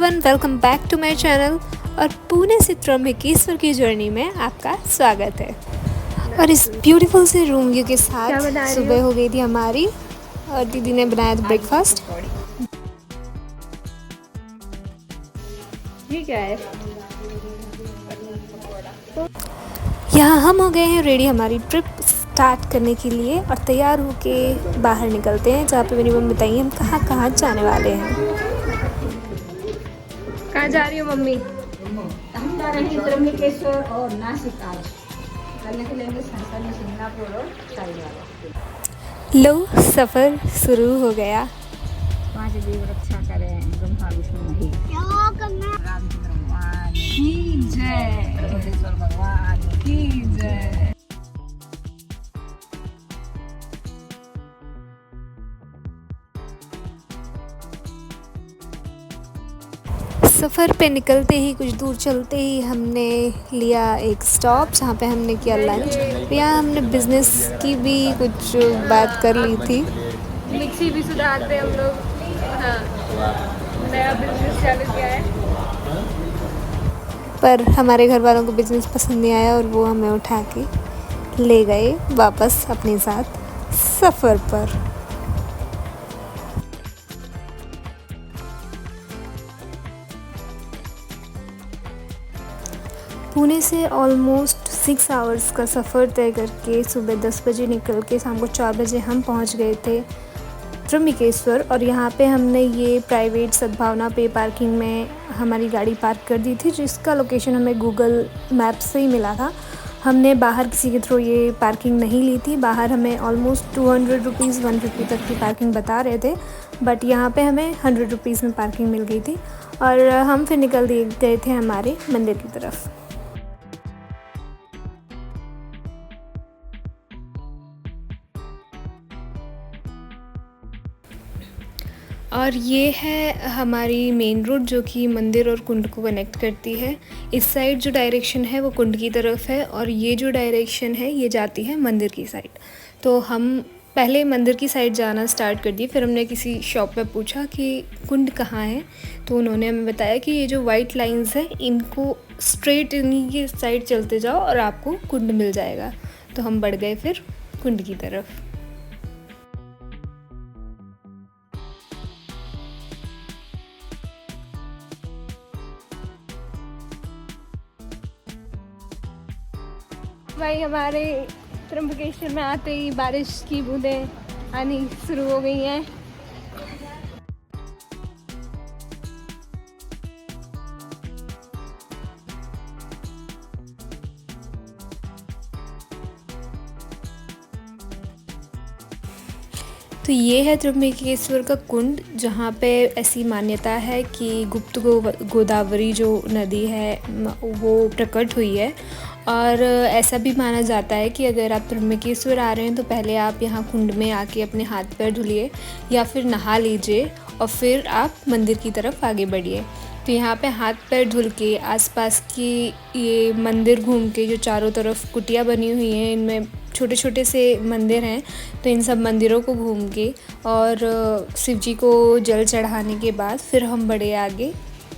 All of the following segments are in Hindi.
Everyone, welcome back to my channel. और पुणे से त्र्यंबकेश्वर की जर्नी में आपका स्वागत है। और इस ब्यूटीफुल से रूम व्यू के साथ सुबह हो गई थी हमारी और दीदी ने बनाया था ब्रेकफास्ट। ये क्या है? यहाँ हम हो गए हैं रेडी हमारी ट्रिप स्टार्ट करने के लिए और तैयार होके बाहर निकलते हैं, जहाँ पे मेरी मम्मी बताइए हम कहाँ कहाँ जाने वाले हैं। कहाँ जा रही हो मम्मी? हम जा रहे हैं त्र्यंबकेश्वर और नासिक। आज कल निकलेंगे संसन सिंगापुर और साईबाबा। लो सफ़र शुरू हो गया। 5 देव रक्षा करें, ब्रह्मा विष्णु महेश। रामचंद्र भगवान की जय, बृहदेश्वर भगवान की जय। सफ़र पे निकलते ही कुछ दूर चलते ही हमने लिया एक स्टॉप, जहाँ पे हमने किया लंच। यहाँ हमने बिज़नेस की भी कुछ बात कर ली थी। मिक्सी भी सुधारते हम लोग। हाँ, नया बिजनेस चालू किया है। पर हमारे घर वालों को बिज़नेस पसंद नहीं आया और वो हमें उठा के ले गए वापस अपने साथ सफ़र पर। पुणे से ऑलमोस्ट 6 आवर्स का सफ़र तय करके सुबह 10 बजे निकल के शाम को 4 बजे हम पहुंच गए थे त्र्यंबकेश्वर। और यहाँ पे हमने ये प्राइवेट सद्भावना पे पार्किंग में हमारी गाड़ी पार्क कर दी थी, जिसका लोकेशन हमें गूगल मैप से ही मिला था। हमने बाहर किसी के थ्रू ये पार्किंग नहीं ली थी। बाहर हमें ऑलमोस्ट 200 रुपीज़ 150 तक की पार्किंग बता रहे थे, बट यहाँ पे हमें 100 रुपीज़ में पार्किंग मिल गई थी। और हम फिर निकल गए थे हमारे मंदिर की तरफ। और ये है हमारी मेन रोड जो कि मंदिर और कुंड को कनेक्ट करती है। इस साइड जो डायरेक्शन है वो कुंड की तरफ है और ये जो डायरेक्शन है ये जाती है मंदिर की साइड। तो हम पहले मंदिर की साइड जाना स्टार्ट कर दिए। फिर हमने किसी शॉप में पूछा कि कुंड कहाँ है, तो उन्होंने हमें बताया कि ये जो वाइट लाइंस है इनको स्ट्रेट इन्हीं की साइड चलते जाओ और आपको कुंड मिल जाएगा। तो हम बढ़ गए फिर कुंड की तरफ। भाई हमारे त्र्यंबकेश्वर में आते ही बारिश की बूंदें आनी शुरू हो गई हैं। तो ये है त्र्यंबकेश्वर का कुंड, जहाँ पे ऐसी मान्यता है कि गुप्त गोदावरी जो नदी है वो प्रकट हुई है। और ऐसा भी माना जाता है कि अगर आप त्र्यंबकेश्वर आ रहे हैं तो पहले आप यहाँ कुंड में आके अपने हाथ पैर धुलिए या फिर नहा लीजिए और फिर आप मंदिर की तरफ आगे बढ़िए। तो यहाँ पे हाथ पैर धुल के आसपास की ये मंदिर घूम के, जो चारों तरफ कुटिया बनी हुई हैं इनमें छोटे छोटे से मंदिर हैं, तो इन सब मंदिरों को घूम के और शिव जी को जल चढ़ाने के बाद फिर हम बढ़े आगे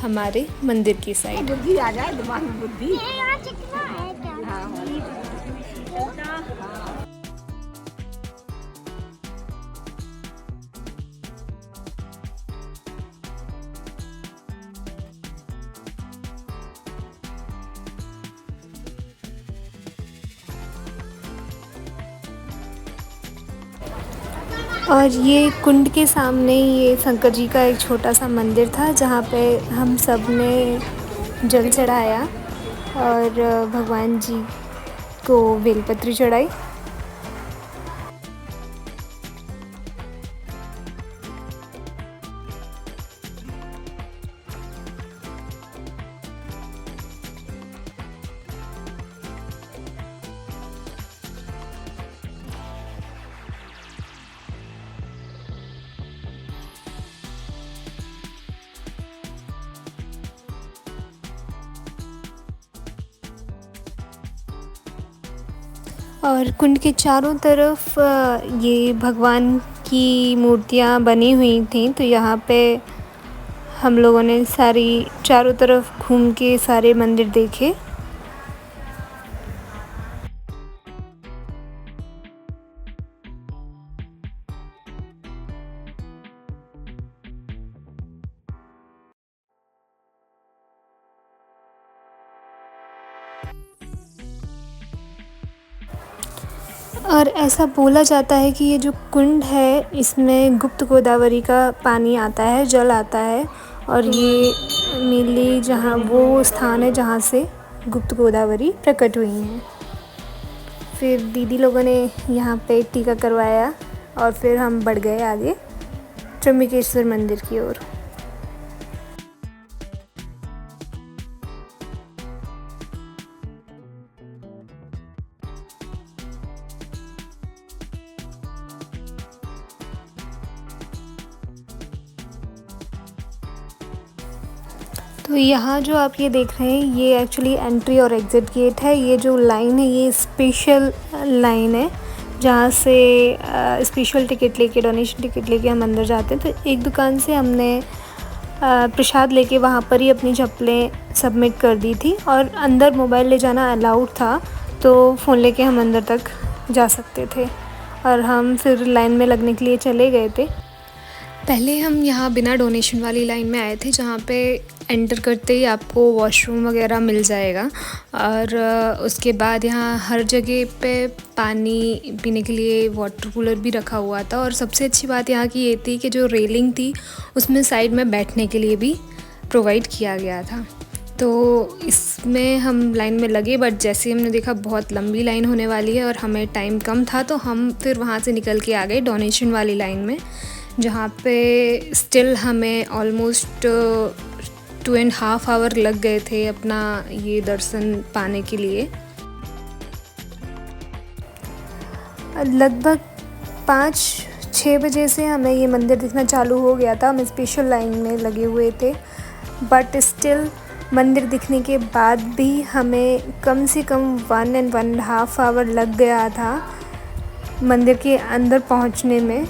हमारे मंदिर की साइड। बुद्धि आ जाए दिमाग में, बुद्धि। और ये कुंड के सामने ये शंकर जी का एक छोटा सा मंदिर था, जहाँ पे हम सब ने जल चढ़ाया और भगवान जी को बेलपत्री चढ़ाई। और कुंड के चारों तरफ ये भगवान की मूर्तियाँ बनी हुई थी। तो यहाँ पे हम लोगों ने सारी चारों तरफ घूम के सारे मंदिर देखे। और ऐसा बोला जाता है कि ये जो कुंड है इसमें गुप्त गोदावरी का पानी आता है, जल आता है, और ये मेनली जहाँ वो स्थान है जहाँ से गुप्त गोदावरी प्रकट हुई हैं। फिर दीदी लोगों ने यहाँ पे टीका करवाया और फिर हम बढ़ गए आगे त्र्यंबकेश्वर मंदिर की ओर। तो यहाँ जो आप ये देख रहे हैं ये एक्चुअली एंट्री और एग्ज़िट गेट है। ये जो लाइन है ये स्पेशल लाइन है जहाँ से स्पेशल टिकट लेके, डोनेशन टिकट लेके हम अंदर जाते हैं। तो एक दुकान से हमने प्रसाद लेके वहाँ पर ही अपनी चप्पलें सबमिट कर दी थी और अंदर मोबाइल ले जाना अलाउड था, तो फ़ोन लेके हम अंदर तक जा सकते थे और हम फिर लाइन में लगने के लिए चले गए थे। पहले हम यहाँ बिना डोनेशन वाली लाइन में आए थे जहाँ पे एंटर करते ही आपको वॉशरूम वगैरह मिल जाएगा और उसके बाद यहाँ हर जगह पे पानी पीने के लिए वाटर कूलर भी रखा हुआ था। और सबसे अच्छी बात यहाँ की ये थी कि जो रेलिंग थी उसमें साइड में बैठने के लिए भी प्रोवाइड किया गया था। तो इसमें हम लाइन में लगे, बट जैसे हमने देखा बहुत लंबी लाइन होने वाली है और हमें टाइम कम था, तो हम फिर वहाँ से निकल के आ गए डोनेशन वाली लाइन में, जहाँ पे स्टिल हमें ऑलमोस्ट 2.5 आवर लग गए थे अपना ये दर्शन पाने के लिए। लगभग 5-6 बजे से हमें ये मंदिर दिखना चालू हो गया था। हम स्पेशल लाइन में लगे हुए थे, बट स्टिल मंदिर दिखने के बाद भी हमें कम से कम 1.5 आवर लग गया था मंदिर के अंदर पहुंचने में।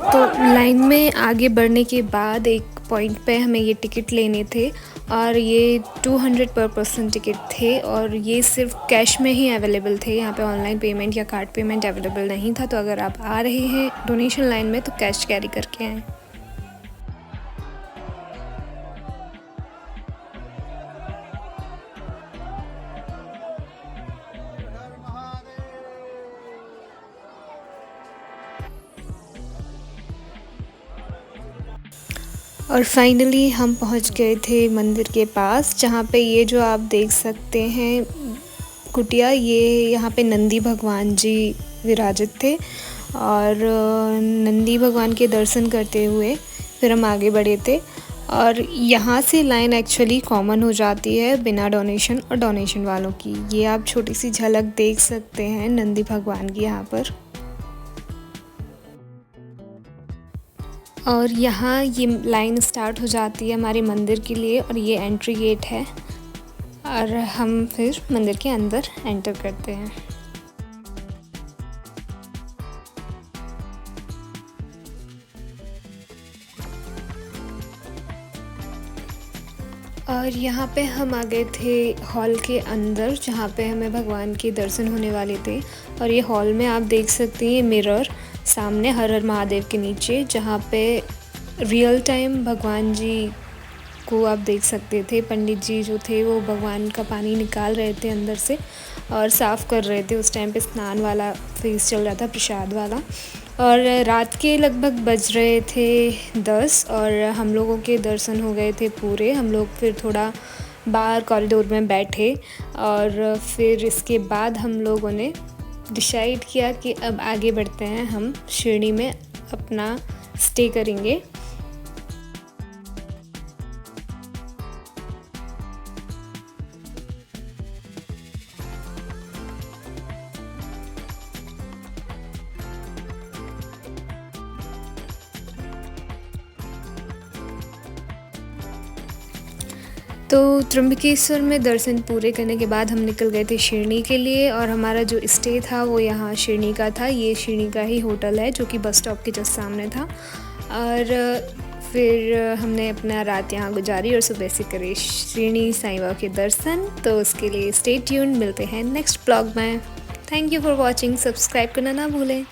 तो लाइन में आगे बढ़ने के बाद एक पॉइंट पे हमें ये टिकट लेने थे और ये 200 पर पर्सन टिकट थे और ये सिर्फ कैश में ही अवेलेबल थे। यहाँ पे ऑनलाइन पेमेंट या कार्ड पेमेंट अवेलेबल नहीं था। तो अगर आप आ रहे हैं डोनेशन लाइन में तो कैश कैरी करके आएँ। और फाइनली हम पहुंच गए थे मंदिर के पास, जहाँ पे ये जो आप देख सकते हैं कुटिया, ये यहाँ पे नंदी भगवान जी विराजित थे। और नंदी भगवान के दर्शन करते हुए फिर हम आगे बढ़े थे। और यहाँ से लाइन एक्चुअली कॉमन हो जाती है बिना डोनेशन और डोनेशन वालों की। ये आप छोटी सी झलक देख सकते हैं नंदी भगवान की यहाँ पर। और यहाँ ये लाइन स्टार्ट हो जाती है हमारे मंदिर के लिए और ये एंट्री गेट है और हम फिर मंदिर के अंदर एंटर करते हैं। और यहाँ पे हम आ गए थे हॉल के अंदर, जहाँ पे हमें भगवान के दर्शन होने वाले थे। और ये हॉल में आप देख सकते हैं मिरर सामने हर हर महादेव के नीचे, जहाँ पे रियल टाइम भगवान जी को आप देख सकते थे। पंडित जी जो थे वो भगवान का पानी निकाल रहे थे अंदर से और साफ़ कर रहे थे। उस टाइम पे स्नान वाला फेज चल रहा था, प्रसाद वाला। और रात के लगभग बज रहे थे 10 और हम लोगों के दर्शन हो गए थे पूरे। हम लोग फिर थोड़ा बाहर कॉरिडोर में बैठे और फिर इसके बाद हम लोगों ने डिसाइड किया कि अब आगे बढ़ते हैं, हम शिरडी में अपना स्टे करेंगे। तो त्र्यंबकेश्वर में दर्शन पूरे करने के बाद हम निकल गए थे शिरडी के लिए, और हमारा जो स्टे था वो यहाँ शिरडी का था। ये शिरडी का ही होटल है जो कि बस स्टॉप के जस्ट सामने था। और फिर हमने अपना रात यहाँ गुजारी और सुबह से करे शिरडी साईं बाबा के दर्शन। तो उसके लिए स्टे ट्यून्ड, मिलते हैं नेक्स्ट ब्लॉग में। Thank you for watching, subscribe करना ना भूलें।